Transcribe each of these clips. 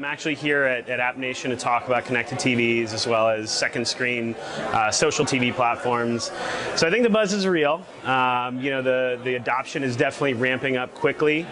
I'm actually here at AppNation to talk about connected TVs as well as second screen social TV platforms. So I think the buzz is real. The adoption is definitely ramping up quickly.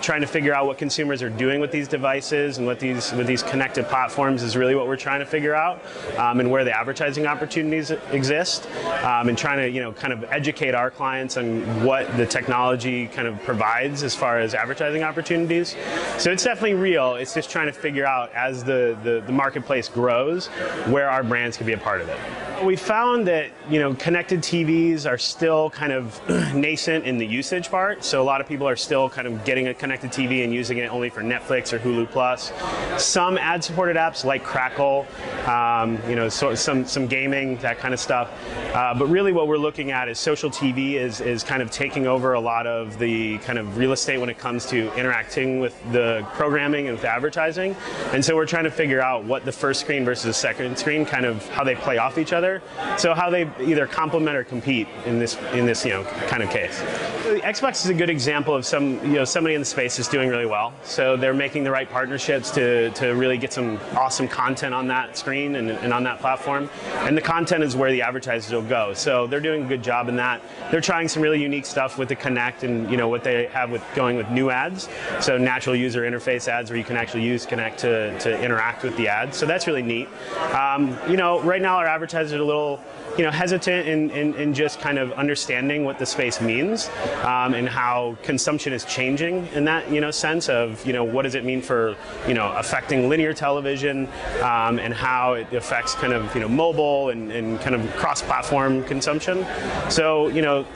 Trying to figure out what consumers are doing with these devices and with these connected platforms is really what we're trying to figure out, and where the advertising opportunities exist, and trying to kind of educate our clients on what the technology kind of provides as far as advertising opportunities. So it's definitely real. It's just trying to figure out as the marketplace grows where our brands can be a part of it. We found that connected TVs are still kind of nascent in the usage part. So a lot of people are still kind of getting a connected TV and using it only for Netflix or Hulu Plus. Some ad-supported apps like Crackle, some gaming, that kind of stuff. But really what we're looking at is social TV is kind of taking over a lot of the kind of real estate when it comes to interacting with the programming and with advertising. And so we're trying to figure out what the first screen versus the second screen, kind of how they play off each other. So how they either complement or compete in this kind of case. The Xbox is a good example of somebody in the space is doing really well. So they're making the right partnerships to really get some awesome content on that screen and on that platform. And the content is where the advertisers will go. So they're doing a good job in that. They're trying some really unique stuff with the Connect and what they have with going with new ads. So natural user interface ads where you can actually use Connect to interact with the ads. So that's really neat. Right now our advertisers are a little hesitant in just kind of understanding what the space means, and how consumption is changing in that sense of what does it mean for affecting linear television, and how it affects kind of mobile and kind of cross-platform consumption. So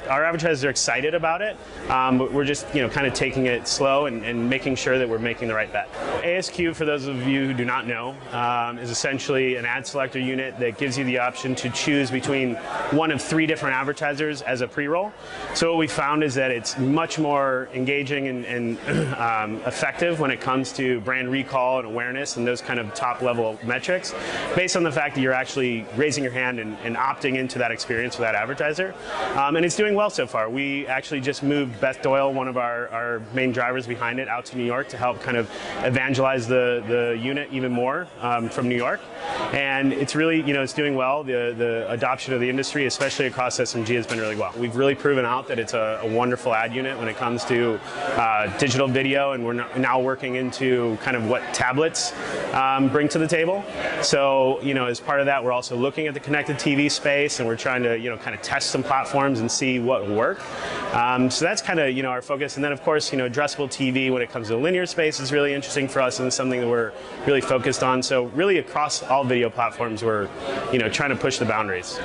our advertisers are excited about it, but we're just kind of taking it slow and making sure that we're making the right bet. ASQ, for those of you who do not know, is essentially an ad selector unit that gives you the option to choose between one of 3 different advertisers as a pre-roll. So what we found is that it's much more engaging and effective when it comes to brand recall and awareness and those kind of top level metrics, based on the fact that you're actually raising your hand and opting into that experience with that advertiser. And it's doing well so far. We actually just moved Beth Doyle, one of our main drivers behind it, out to New York to help kind of evangelize the unit even more from New York. And it's really, it's doing well. The adoption of the industry, especially across SMG, has been really well. We've really proven out that it's a wonderful ad unit when it comes to digital video, and we're now working into kind of what tablets bring to the table. So, as part of that, we're also looking at the connected TV space, and we're trying to, kind of test some platforms and see what will work. So that's kind of, our focus. And then, of course, addressable TV when it comes to the linear space is really interesting for us and something that we're really focused on. So really across all video platforms, we're, trying to push the boundaries.